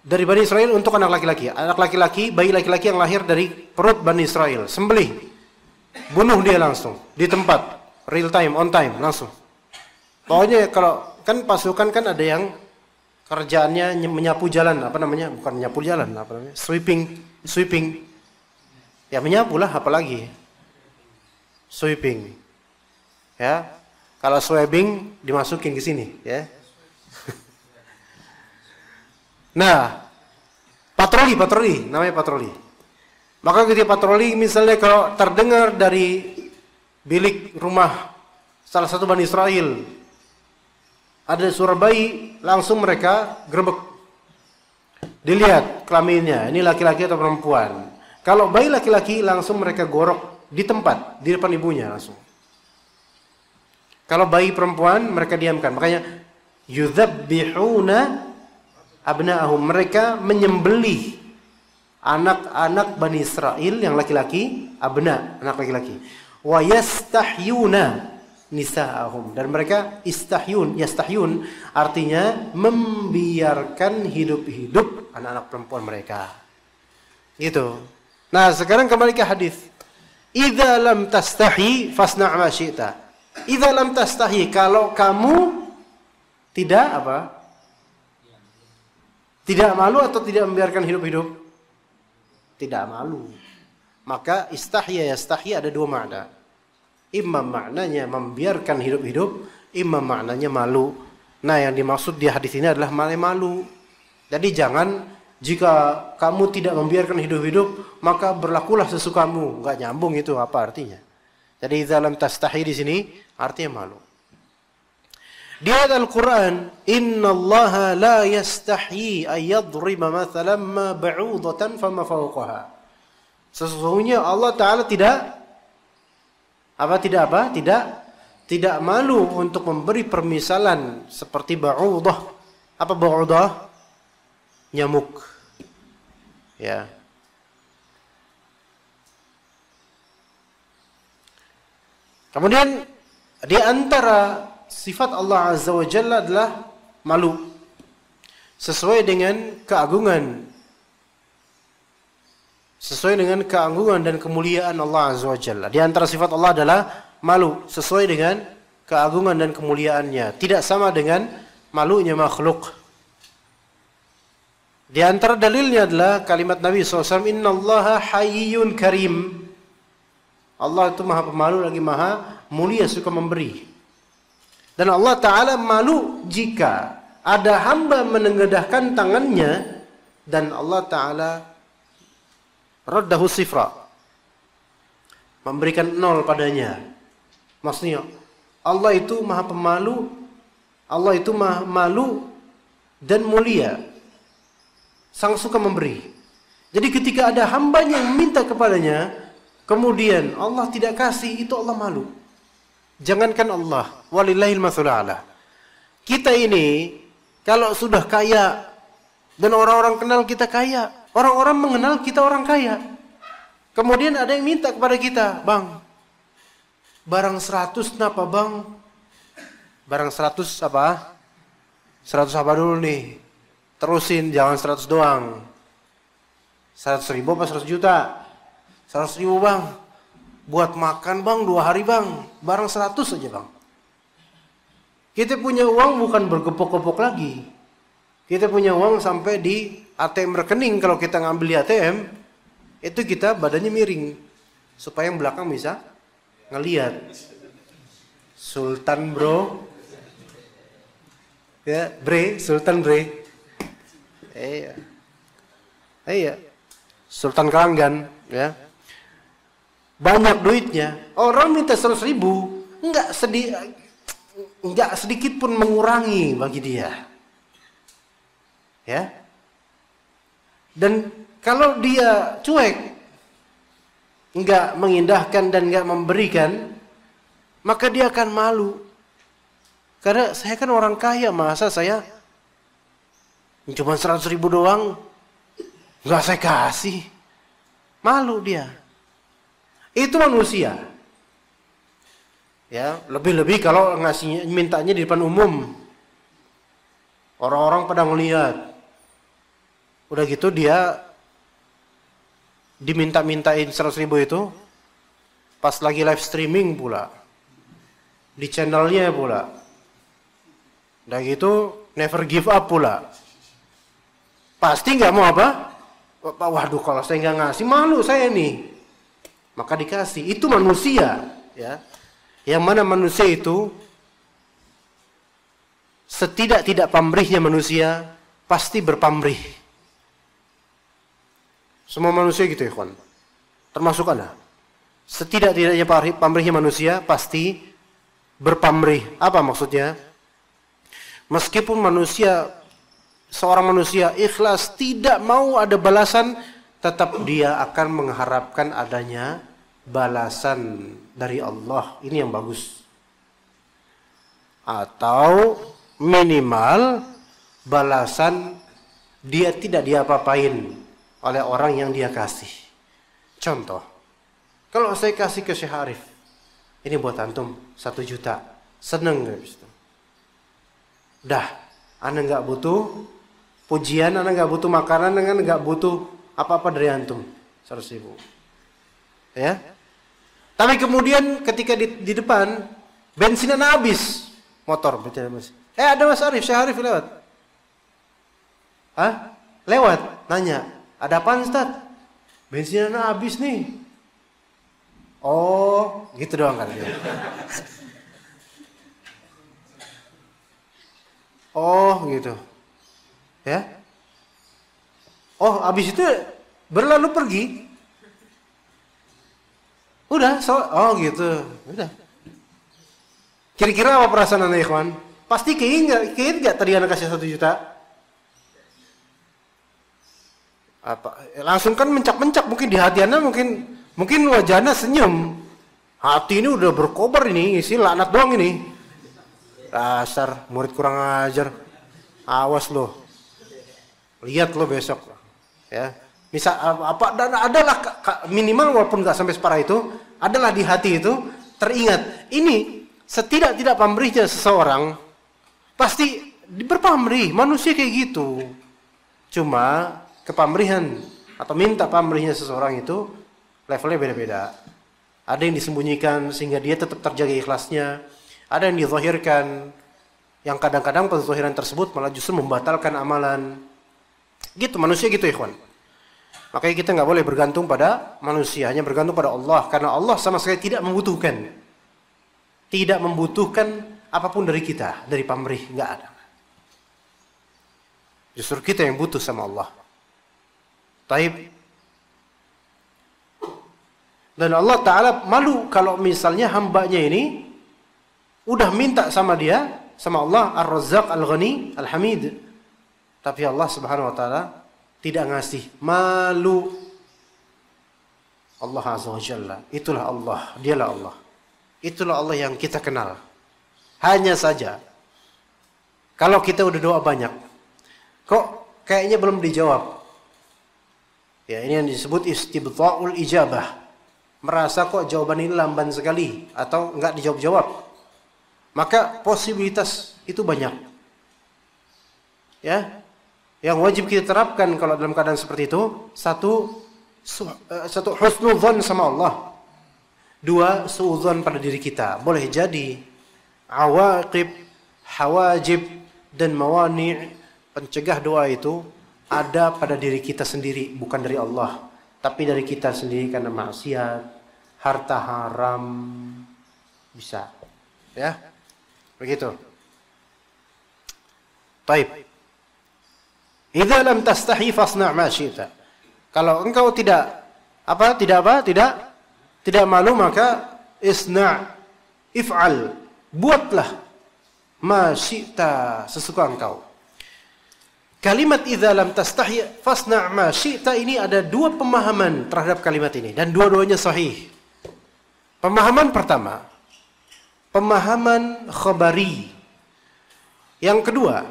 dari Bani Israel untuk anak laki-laki. Anak laki-laki, bayi laki-laki yang lahir dari perut Bani Israel. Sembelih. Bunuh dia langsung. Di tempat. Real time, on time, langsung. Pokoknya kalau kan pasukan kan ada yang kerjaannya menyapu jalan, apa namanya? Bukan menyapu jalan, apa namanya? Sweeping. Ya menyapu lah, apalagi. Sweeping. Ya. Kalau sweeping dimasukin ke sini, ya. Nah, patroli, namanya patroli. Maka ketika patroli, misalnya kalau terdengar dari bilik rumah salah satu Bani Israel, ada suara bayi, langsung mereka gerebek. Dilihat kelaminnya, ini laki-laki atau perempuan. Kalau bayi laki-laki, langsung mereka gorok di tempat, di depan ibunya langsung. Kalau bayi perempuan, mereka diamkan. Makanya, yudzabbihuna abna'ahum, mereka menyembelih anak-anak Bani Israel yang laki-laki, abna, anak laki-laki. Wa yastahyuna nisa'ahum, dan mereka yastahyun artinya membiarkan hidup-hidup anak-anak perempuan mereka. Gitu. Nah, sekarang kembali ke hadis. Idza lam tastahi fasna' ma syi'ta. Idza lam tastahi, kalau kamu tidak apa? Tidak malu atau tidak membiarkan hidup-hidup? Tidak malu. Maka istahya yastahya ada dua makna. Imam maknanya membiarkan hidup-hidup, imam maknanya malu. Nah, yang dimaksud di hadis ini adalah malu. Jadi jangan, jika kamu tidak membiarkan hidup-hidup, maka berlakulah sesukamu. Enggak nyambung itu, apa artinya? Jadi dalam tastahi di sini artinya malu. Di ayat Al-Quran, innallaha la yastahi ayyadriba mathalan ma ba'udatan fama fawqaha. Sesungguhnya Allah Ta'ala tidak malu untuk memberi permisalan seperti ba'udah. Apa ba'udah? Nyamuk. Ya. Kemudian di antara sifat Allah Azza wa Jalla adalah malu. Sesuai dengan keagungan. Sesuai dengan keagungan dan kemuliaan Allah Azza wa Jalla. Di antara sifat Allah adalah malu. Sesuai dengan keagungan dan kemuliaannya. Tidak sama dengan malunya makhluk. Di antara dalilnya adalah kalimat Nabi SAW, innallaha hayyun karim. Allah itu maha pemalu lagi maha mulia, suka memberi. Dan Allah Ta'ala malu jika ada hamba menengadahkan tangannya dan Allah Ta'ala raddahu sifra, memberikan 0 padanya. Maksudnya Allah itu maha pemalu, Allah itu maha malu dan mulia, sang suka memberi. Jadi ketika ada hambanya yang meminta kepadanya, kemudian Allah tidak kasih, itu Allah malu. Jangankan Allah, walillahil matsalul a'la. Kita ini kalau sudah kaya dan orang-orang kenal kita kaya, orang-orang mengenal kita orang kaya. Kemudian ada yang minta kepada kita, "Bang, barang 100 napa, Bang?" Barang 100 apa? 100 apa dulu nih? Terusin, jangan 100 doang. 100.000 apa 100 juta? 100.000 Bang. Buat makan Bang 2 hari Bang. Barang 100 aja Bang. Kita punya uang bukan bergepok-gepok lagi. Kita punya uang sampai di ATM rekening. Kalau kita ngambil di ATM, itu kita badannya miring. Supaya yang belakang bisa ngelihat. Sultan bro. Ya, Sultan bre. Iya. Sultan Keranggan, ya. Banyak duitnya. Orang minta 100.000, enggak sedikit pun mengurangi bagi dia. Ya. Dan kalau dia cuek, enggak mengindahkan dan enggak memberikan, maka dia akan malu. Karena saya kan orang kaya, masa saya cuma 100.000 doang nggak saya kasih? Malu dia. Itu manusia. Ya, lebih-lebih kalau ngasihnya mintanya di depan umum. Orang-orang pada ngelihat. Udah gitu dia diminta-mintain 100.000 itu pas lagi live streaming pula. Di channelnya pula. Udah gitu never give up pula. Pasti nggak mau apa? Waduh, kalau saya nggak ngasih malu saya nih. Maka dikasih. Itu manusia, ya. Yang mana manusia itu setidak-tidak pamrihnya manusia pasti berpamrih. Semua manusia gitu ya, kawan. Termasuk Anda. Setidak-tidaknya pamrihnya manusia pasti berpamrih. Apa maksudnya? Meskipun seorang manusia ikhlas tidak mau ada balasan, tetap dia akan mengharapkan adanya balasan dari Allah. Ini yang bagus. Atau minimal balasan dia tidak diapa-apain oleh orang yang dia kasih. Contoh, kalau saya kasih ke Syekh Arif, ini buat antum 1 juta, seneng gak? Dah, Anda nggak butuh pujian, Anda nggak butuh makanan, Anda nggak butuh apa-apa dari antum, 100.000. Ya. Tapi kemudian ketika di depan bensin Anda habis, motor betul Mas. Ada Mas Arif, Syekh Arif lewat. Hah? Lewat, nanya, ada apaan Ustaz? Bensin Anda habis nih. Oh, gitu doang kan dia. Oh, gitu. Ya. Oh, habis itu berlalu pergi. Udah, oh gitu. Udah. Kira-kira apa perasaan Anda, ikhwan? Pasti keinget enggak tadi Anda kasih 1 juta? Apa? Langsung kan mencak-mencak mungkin di hati Anda, mungkin wajah Anda senyum. Hati ini udah berkobar ini, isi laknat doang ini. Dasar murid kurang ajar. Awas lo. Lihat lo besok. Ya. Misal apa dan adalah minimal walaupun nggak sampai separah itu, adalah di hati itu teringat. Ini setidak-tidak pamrihnya seseorang pasti berpamrih. Manusia kayak gitu. Cuma kepamrihan atau minta pamrihnya seseorang itu levelnya beda-beda. Ada yang disembunyikan sehingga dia tetap terjaga ikhlasnya. Ada yang dizahirkan, yang kadang-kadang penzahiran tersebut malah justru membatalkan amalan. Gitu, manusia gitu ikhwan. Makanya kita nggak boleh bergantung pada manusia, hanya bergantung pada Allah. Karena Allah sama sekali tidak membutuhkan. Tidak membutuhkan apapun dari kita, dari pamrih, nggak ada. Justru kita yang butuh sama Allah. Taib. Dan Allah Ta'ala malu kalau misalnya hambanya ini udah minta sama dia, sama Allah Ar-Razzaq Al-Ghani Al-Hamid, tapi Allah Subhanahu wa taala tidak ngasih. Malu. Allah Azza wa Jalla, itulah Allah, dialah Allah. Itulah Allah yang kita kenal. Hanya saja kalau kita udah doa banyak, kok kayaknya belum dijawab. Ya, ini yang disebut istibta'ul ijabah. Merasa kok jawaban ini lamban sekali atau enggak dijawab-jawab. Maka posibilitas itu banyak. Ya. Yang wajib kita terapkan kalau dalam keadaan seperti itu, satu husnudzon sama Allah. 2, suudzon pada diri kita. Boleh jadi awaqib, hawajib dan mawani' pencegah doa itu ada pada diri kita sendiri, bukan dari Allah, tapi dari kita sendiri karena maksiat, harta haram, bisa. Ya. Begitu. Baik. Idza lam tastahi fasna' ma syi'ta. Kalau engkau tidak malu, maka if'al, buatlah ma syi'ta, sesuka engkau. Kalimat idza lam tastahi fasna' ma syi'ta ini ada 2 pemahaman terhadap kalimat ini dan dua-duanya sahih. Pemahaman pertama, pemahaman khabari, Yang kedua,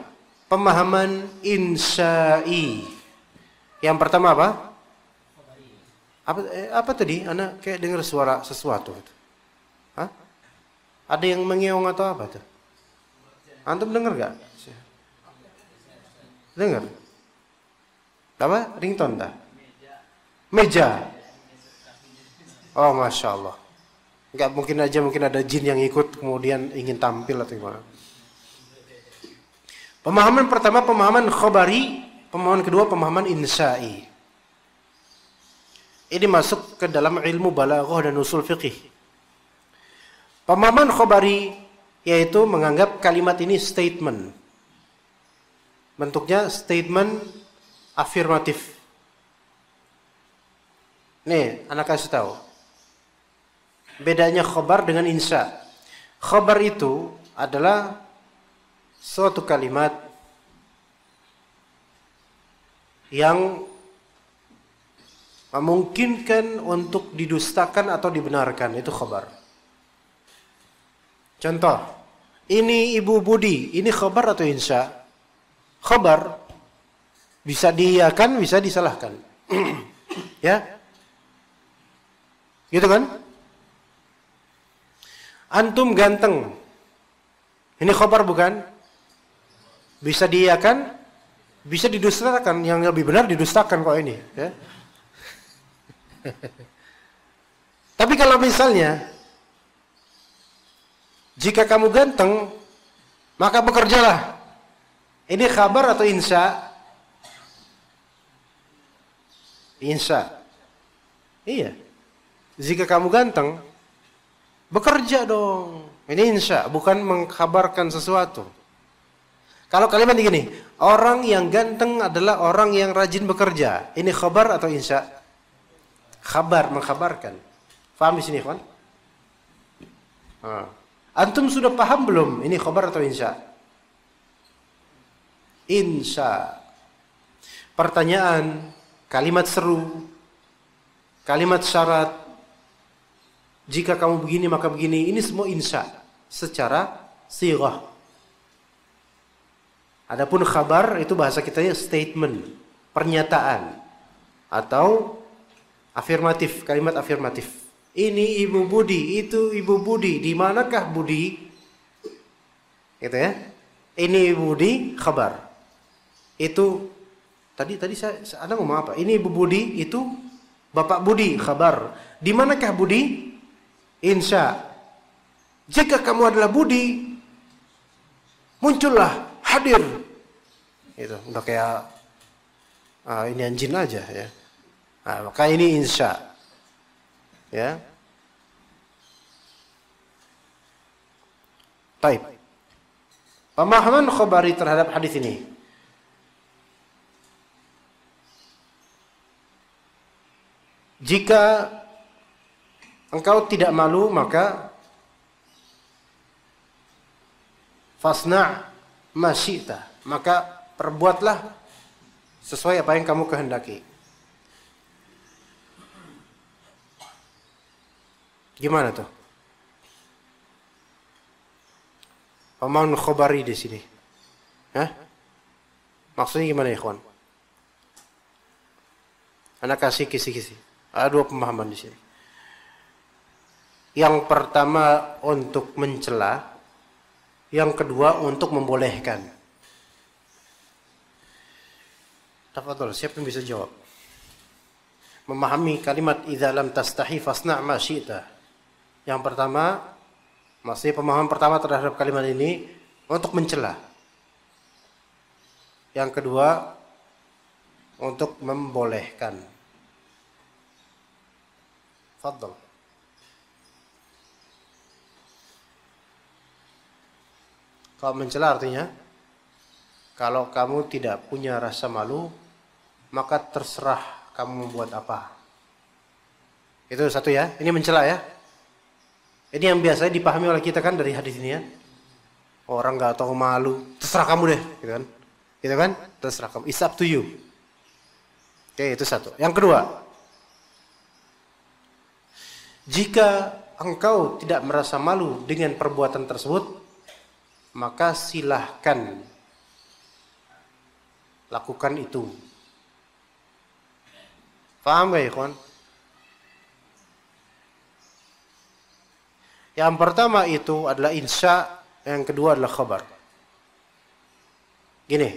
pemahaman insya'i. Yang pertama apa? Apa tadi? Anak kayak dengar suara sesuatu. Hah? Ada yang mengeong atau apa tuh? Antum dengar gak? Dengar? Apa? Ringtone dah? Meja. Oh, Masya Allah. Enggak mungkin ada jin yang ikut kemudian ingin tampil atau gimana. Pemahaman pertama pemahaman khabari, pemahaman kedua pemahaman insya'i. Ini masuk ke dalam ilmu balaghah dan usul fiqih. Pemahaman khabari yaitu menganggap kalimat ini statement. Bentuknya statement afirmatif. Nih, anak kasih tahu. Bedanya khabar dengan insya. Khabar itu adalah suatu kalimat yang memungkinkan untuk didustakan atau dibenarkan, itu khabar. Contoh, ini Ibu Budi, ini khabar atau insya? Khabar bisa diiyakan, bisa disalahkan. Ya, gitu kan? Antum ganteng, ini khabar bukan? Bisa diiyakan, bisa didustakan. Yang lebih benar didustakan kok ini. Ya. Tapi kalau misalnya, jika kamu ganteng, maka bekerjalah. Ini khabar atau insya? Insya. Iya. Jika kamu ganteng, bekerja dong. Ini insya, bukan mengkhabarkan sesuatu. Kalau kalimat begini, orang yang ganteng adalah orang yang rajin bekerja. Ini khabar atau insya? Khabar, mengkhabarkan. Faham di sini, kawan? Antum sudah paham belum? Ini khabar atau insya? Insya. Pertanyaan, kalimat seru, kalimat syarat. Jika kamu begini maka begini. Ini semua insya secara sighah. Adapun khabar itu bahasa kitanya statement, pernyataan atau afirmatif, kalimat afirmatif. Ini Ibu Budi, itu Ibu Budi. Di manakah Budi? Gitu ya. Ini Ibu Budi, khabar. Itu tadi saya ngomong apa? Ini Ibu Budi, itu Bapak Budi, khabar. Di manakah Budi? Insya. Jika kamu adalah Budi, muncullah, hadir. Itu udah kayak ini anjing aja ya. Maka ini insya. Ya. Baik. Pemahaman khabari terhadap hadis ini. Jika engkau tidak malu, maka fasna' ma syi'ta, maka perbuatlah sesuai apa yang kamu kehendaki. Gimana tuh? Pemahaman khabari di sini. Hah? Maksudnya gimana ya, kawan? Anak kasih kisi-kisi. Ada dua pemahaman di sini. Yang pertama untuk mencela, yang kedua untuk membolehkan. Tafadhol, siapa yang bisa jawab? Memahami kalimat idza lam tastahi fasna' ma syi'ta. Yang pertama, maksudnya pemahaman pertama terhadap kalimat ini untuk mencela. Yang kedua untuk membolehkan. Fadhol. Kalau mencela artinya, kalau kamu tidak punya rasa malu, maka terserah kamu membuat apa. Itu satu ya. Ini mencela ya. Ini yang biasanya dipahami oleh kita kan dari hadis ini ya. Orang nggak tahu malu, terserah kamu deh, gitu kan? Gitu kan? Terserah kamu. It's up to you. Oke, itu satu. Yang kedua, jika engkau tidak merasa malu dengan perbuatan tersebut, maka silahkan lakukan itu. Paham gak ya kawan? Yang pertama itu adalah insya, yang kedua adalah khabar. Gini,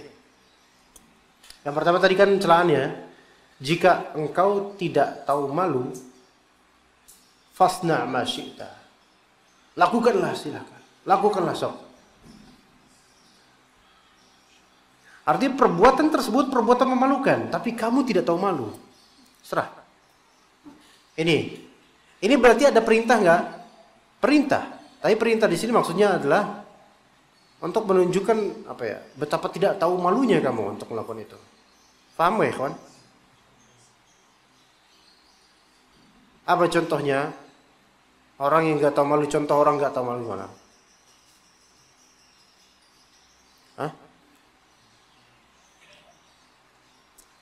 yang pertama tadi kan celahannya, jika engkau tidak tahu malu, fasna ma syi'ta, lakukanlah, silakan, lakukanlah sok. Artinya perbuatan tersebut perbuatan memalukan, tapi kamu tidak tahu malu. Serah. Ini berarti ada perintah nggak? Perintah. Tapi perintah di sini maksudnya adalah untuk menunjukkan apa ya? Betapa tidak tahu malunya kamu untuk melakukan itu. Paham ya, kawan? Apa contohnya? Orang yang nggak tahu malu, contoh orang nggak tahu malu mana? Hah?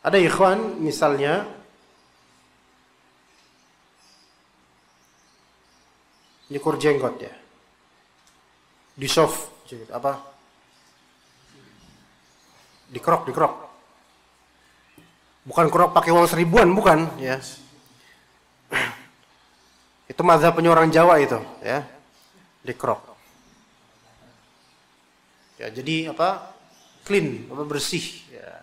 Ada ikhwan misalnya nyukur jenggot ya, di soft apa, dikerok, bukan kerok pakai uang 1000-an, bukan ya. Itu mazhabnya orang Jawa itu ya, dikerok ya, jadi apa, clean, apa, bersih ya.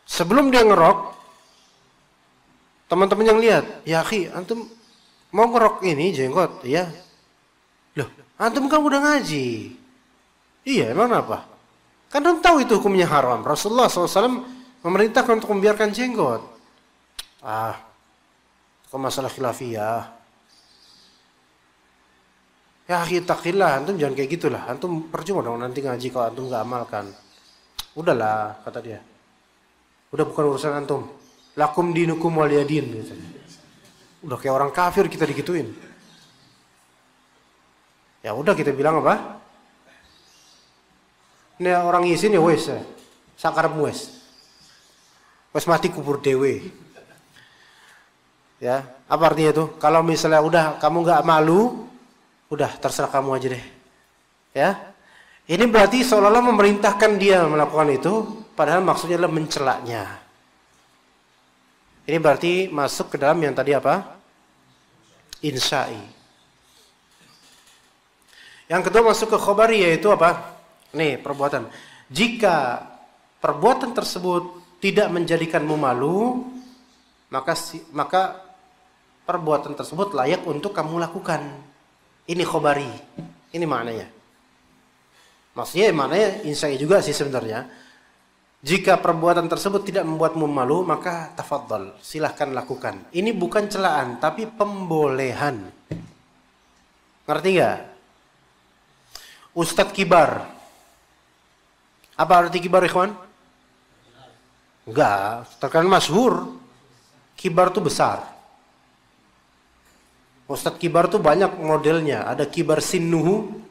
Sebelum dia ngerok, teman-teman yang lihat, ya akhi, antum mau ngerok ini jenggot, ya? Loh, antum kan udah ngaji. Iya, emang apa? Kan antum tahu itu hukumnya haram. Rasulullah SAW memerintahkan untuk membiarkan jenggot. Kok masalah khilafiyah? Ya akhi, taqillah, antum jangan kayak gitulah. Antum percuma dong nanti ngaji kalau antum nggak amalkan. Udahlah, kata dia. Udah bukan urusan antum. Lakum dinukum waliyadin gitu. Udah kayak orang kafir kita digituin. Ya udah kita bilang apa? Ini orang isin ya wes, sakarep wes. Wes mati kubur dewe. Ya, apa artinya itu? Kalau misalnya udah kamu nggak malu, udah terserah kamu aja deh. Ya. Ini berarti seolah-olah memerintahkan dia melakukan itu, padahal maksudnya adalah mencelaknya. Ini berarti masuk ke dalam yang tadi apa? Insya'i. Yang kedua masuk ke khobari, yaitu apa? Nih, perbuatan. Jika perbuatan tersebut tidak menjadikanmu malu, maka perbuatan tersebut layak untuk kamu lakukan. Ini khobari. Ini maknanya. Maksudnya maknanya insya'i juga sih sebenarnya. Jika perbuatan tersebut tidak membuatmu malu, maka tafadhal, silahkan lakukan. Ini bukan celaan, tapi pembolehan. Ngerti nggak? Ustadz kibar. Apa arti kibar, ikhwan? Enggak, terkenal masyhur. Kibar itu besar. Ustadz kibar itu banyak modelnya. Ada kibar sinnuhu,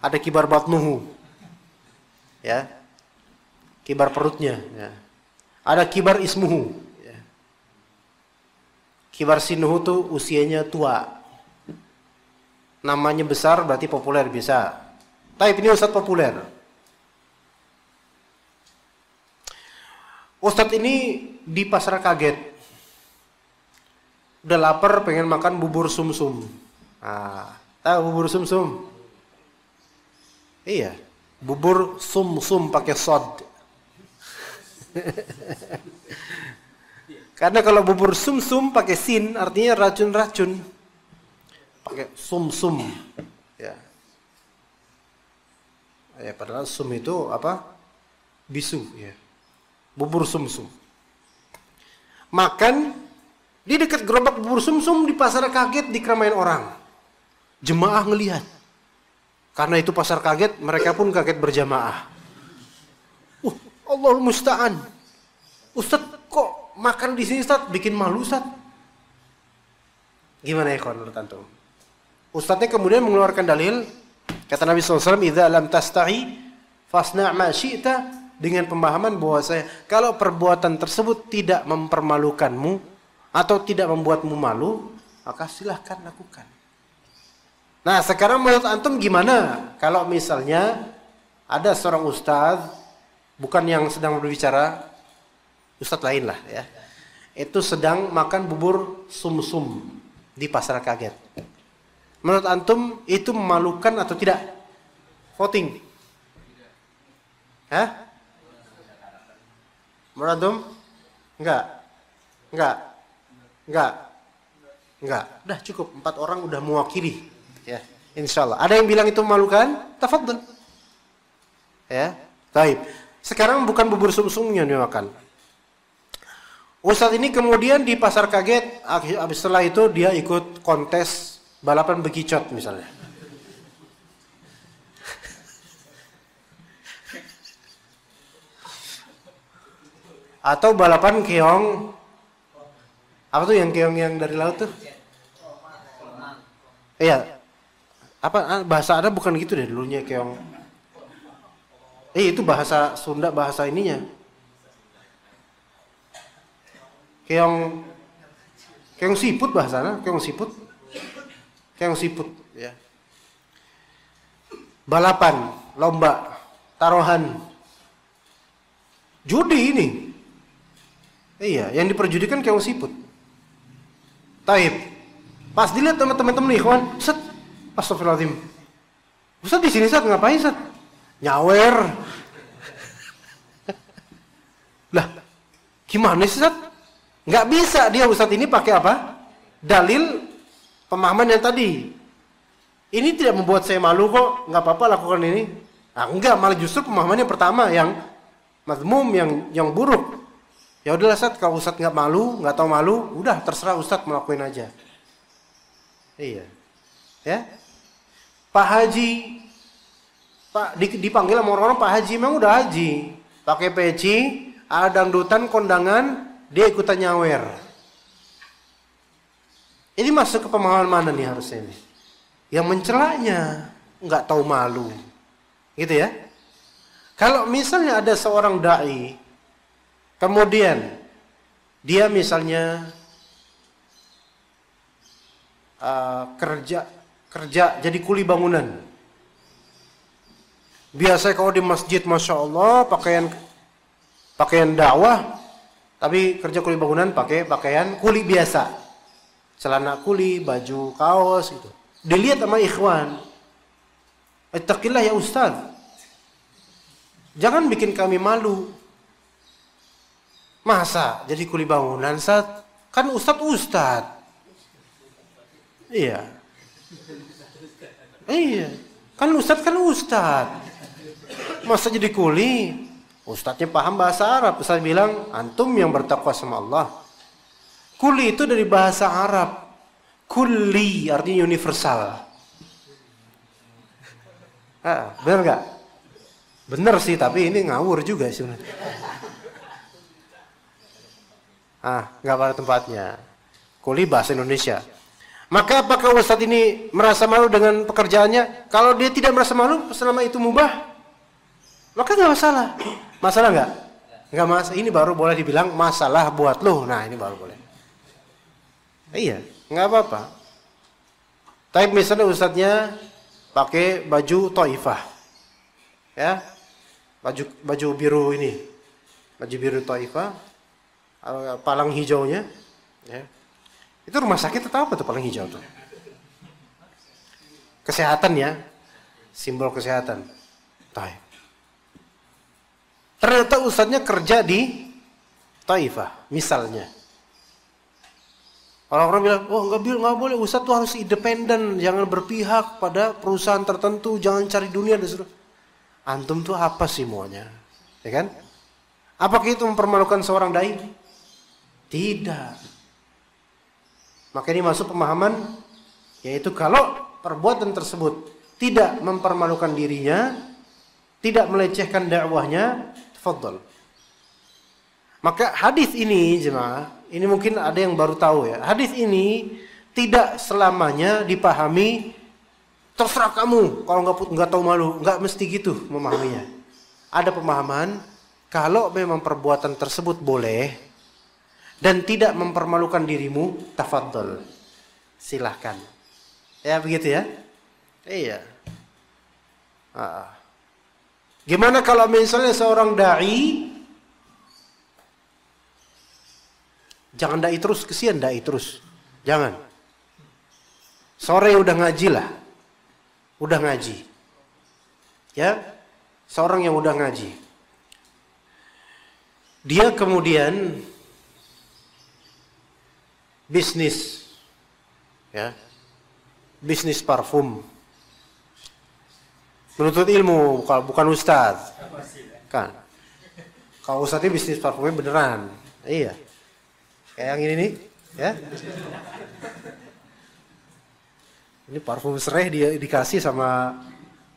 ada kibar batnuhu, ya, kibar perutnya, ya. Ada kibar ismuhu, ya. Kibar sinuhu tuh usianya tua, namanya besar berarti populer bisa. Tapi ini ustadz populer. Ustadz ini di pasar kaget, udah lapar pengen makan bubur sumsum. Tahu bubur sumsum? Iya, bubur sum-sum pakai sod. Karena kalau bubur sum-sum pakai sin artinya racun-racun. Pakai sum-sum. Ya. Ya, padahal sum itu apa? Bisu, ya. Bubur sum-sum. Makan di dekat gerobak bubur sum-sum di pasar kaget di keramaian orang. Jemaah ngelihat. Karena itu pasar kaget, mereka pun kaget berjamaah. Allahul musta'an. Ustadz kok makan di sini, Ustadz? Bikin malu, Ustadz. Gimana ya kawan menurut antum? Ustadznya kemudian mengeluarkan dalil, kata Nabi SAW, "Idza lam tastahi fasna' ma syi'ta", dengan pemahaman bahwa kalau perbuatan tersebut tidak mempermalukanmu atau tidak membuatmu malu, maka silahkan lakukan. Nah sekarang menurut antum gimana kalau misalnya ada seorang ustadz, bukan yang sedang berbicara, ustadz lain lah ya, itu sedang makan bubur sumsum di pasar kaget. Menurut antum itu memalukan atau tidak? Voting. Hah? Menurut antum? Enggak. Udah cukup, 4 orang udah mewakili. Ya, insyaallah. Ada yang bilang itu memalukan? Tafadhol. Ya, baik. Sekarang bukan bubur sumsumnya yang dimakan. Ustadz ini kemudian di pasar kaget, habis setelah itu dia ikut kontes balapan bekicot misalnya. Atau balapan keong. Apa tuh yang keong yang dari laut tuh? Iya. Apa bahasa ada bukan gitu deh dulunya keong. Itu bahasa Sunda, bahasa ininya. Keong siput bahasanya, keong siput ya. Balapan, lomba, taruhan. Judi ini. Iya, yang diperjudikan keong siput. Taib. Pas dilihat sama teman-teman ikhwan, set, astagfirullahaladzim. Ustaz di sini Ustaz ngapain Ustaz? Nyawer. Lah, gimana sih Ustaz? Nggak bisa dia Ustadz ini pakai apa? Dalil pemahaman yang tadi. Ini tidak membuat saya malu kok, nggak apa-apa lakukan ini. Nah, enggak, malah justru pemahaman yang pertama yang mazmum, yang buruk. Ya udahlah Ustadz, kalau Ustadz nggak malu, nggak tahu malu, udah terserah Ustadz melakukan aja. Iya, ya. Pak Haji, dipanggil sama orang-orang Pak Haji, memang udah haji, pakai peci, ada dangdutan, kondangan. Dia ikutan nyawer. Ini masuk ke pemahaman mana nih harusnya ini? Yang mencelanya nggak tahu malu, gitu ya? Kalau misalnya ada seorang dai, kemudian dia misalnya kerja jadi kuli bangunan. Biasanya kalau di masjid, masya Allah, pakaian dakwah. Tapi kerja kuli bangunan pakai pakaian kuli biasa. Celana kuli, baju kaos gitu. Dilihat sama ikhwan. Ittaqillah ya Ustaz. Jangan bikin kami malu. Masa jadi kuli bangunan Ustaz? Kan Ustaz. Iya. Kan Ustaz. Masa jadi kuli? Ustadznya paham bahasa Arab. Ustadz bilang, antum yang bertakwa sama Allah. Kuli itu dari bahasa Arab. Kulli artinya universal. Benar nggak? Benar sih, tapi ini ngawur juga sebenarnya. Nggak pada tempatnya. Kuli bahasa Indonesia. Maka apakah Ustadz ini merasa malu dengan pekerjaannya? Kalau dia tidak merasa malu, selama itu mubah, maka nggak masalah. Masalah nggak? Nggak masalah. Ini baru boleh dibilang masalah buat lo. Nah ini baru boleh. Iya, nggak apa-apa. Tapi misalnya ustadznya pakai baju Taifah, ya, baju biru ini, baju biru Taifah, palang hijaunya, ya. Itu rumah sakit atau apa tuh palang hijau tuh? Kesehatan ya, simbol kesehatan. Taif. Ternyata ustadznya kerja di Taifah, misalnya. Orang-orang bilang, oh nggak boleh, ustadz tuh harus independen, jangan berpihak pada perusahaan tertentu, jangan cari dunia dan seterusnya. Antum tuh apa sih maunya, ya kan? Apakah itu mempermalukan seorang dai? Tidak. Maka ini masuk pemahaman, yaitu kalau perbuatan tersebut tidak mempermalukan dirinya, tidak melecehkan dakwahnya, tafadhol. Maka hadis ini jemaah, ini mungkin ada yang baru tahu ya. Hadis ini tidak selamanya dipahami terserah kamu kalau nggak tahu malu, nggak mesti gitu memahaminya. Ada pemahaman kalau memang perbuatan tersebut boleh dan tidak mempermalukan dirimu, tafadhol. silahkan. Ya begitu ya. Iya. Gimana kalau misalnya seorang dai, jangan dai terus, kesian dai terus. Jangan. Sore udah ngaji lah. Udah ngaji. Ya. Seorang yang udah ngaji. Dia kemudian bisnis. Ya. Bisnis parfum. Menuntut ilmu, bukan ustaz. Kan. Kalau ustaznya bisnis parfumnya beneran. Iya. Kayak yang ini nih, ya. Ini parfum sereh dia dikasih sama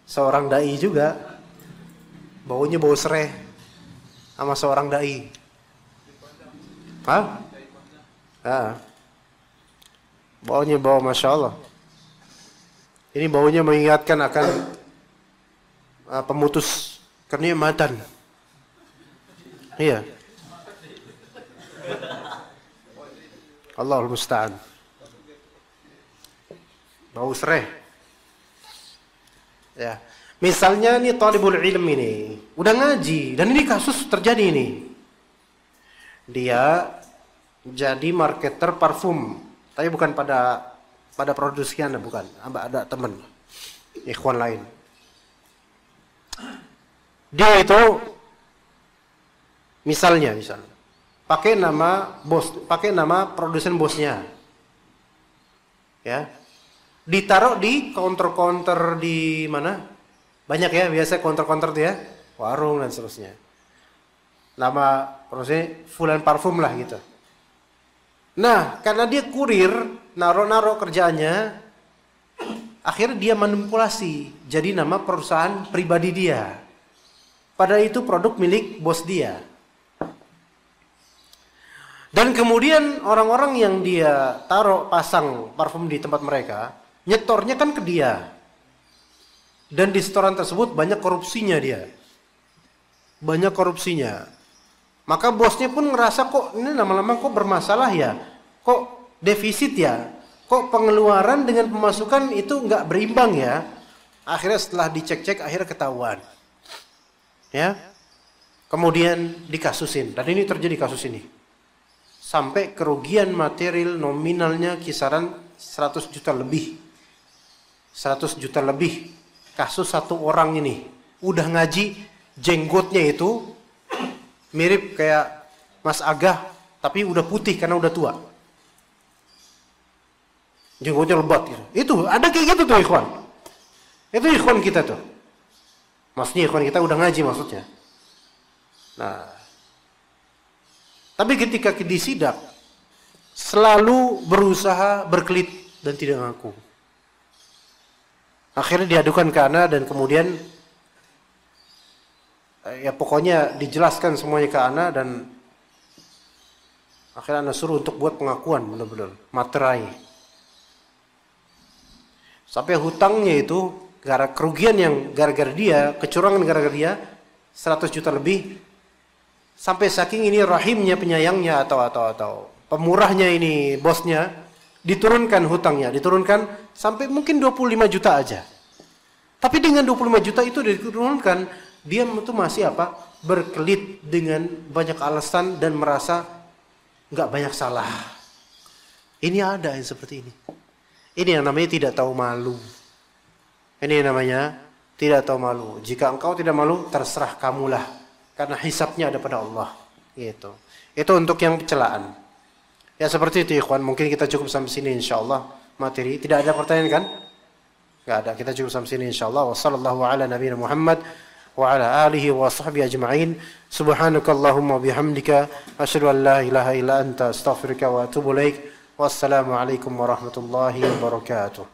seorang dai juga. Baunya bau sereh sama seorang dai. Hah? Ya. Baunya bau Masya Allah. Ini baunya mengingatkan akan pemutus kenikmatan. Iya. Allahul musta'an. Bau sereh. Ya. Misalnya nih talibul ilm ini udah ngaji dan ini kasus terjadi ini. Dia jadi marketer parfum, tapi bukan pada produksinya, bukan. Ada teman ikhwan lain. Dia itu misalnya pakai nama produsen bosnya. Ya. Ditaruh di counter-counter di mana? Banyak ya, biasa counter-counter tuh ya, warung dan seterusnya. Nama produsennya Fulan Parfum lah gitu. Nah, karena dia kurir, naro-naro kerjaannya, akhirnya dia manipulasi jadi nama perusahaan pribadi dia. Padahal itu produk milik bos dia. Dan kemudian orang-orang yang dia pasang parfum di tempat mereka, nyetornya kan ke dia. Dan di setoran tersebut banyak korupsinya dia. Banyak korupsinya. Maka bosnya pun ngerasa kok ini lama-lama kok bermasalah ya. Kok defisit ya. Kok pengeluaran dengan pemasukan itu nggak berimbang ya. Akhirnya setelah dicek-cek akhirnya ketahuan. Ya. Kemudian dikasusin. Dan ini terjadi kasus ini. Sampai kerugian material nominalnya kisaran 100 juta lebih. 100 juta lebih. Kasus satu orang ini. Udah ngaji, jenggotnya itu mirip kayak Mas Agah, tapi udah putih karena udah tua. Jenggotnya lebat gitu. Itu, ada kayak gitu tuh ikhwan. Itu ikhwan kita tuh. Maksudnya ikhwan kita udah ngaji maksudnya. Nah, tapi ketika disidak, selalu berusaha berkelit dan tidak ngaku. Akhirnya diadukan ke ana dan kemudian ya pokoknya dijelaskan semuanya ke ana dan akhirnya ana suruh untuk buat pengakuan benar-benar materai. Sampai hutangnya itu kerugian yang gara-gara dia, kecurangan gara-gara dia 100 juta lebih. Sampai saking ini rahimnya, penyayangnya atau pemurahnya ini bosnya, diturunkan hutangnya, diturunkan sampai mungkin 25 juta aja. Tapi dengan 25 juta itu diturunkan, dia itu masih berkelit dengan banyak alasan dan merasa nggak banyak salah. Ini ada yang seperti ini. Ini yang namanya tidak tahu malu. Ini yang namanya tidak tahu malu. Jika engkau tidak malu, terserah kamulah. Karena hisabnya ada pada Allah. Gitu. Itu untuk yang pencelaan. Ya seperti itu ikhwan. Mungkin kita cukup sampai sini insyaallah materi. Tidak ada pertanyaan kan? Enggak ada. Kita cukup sampai sini insyaallah. Wassallallahu ala nabiyina Muhammad wa ala alihi wa sahbihi ajma'in. Subhanakallahumma bihamdika asyhadu an la ilaha illa anta astaghfiruka wa atubu ilaik. Wassalamu alaikum warahmatullahi wabarakatuh.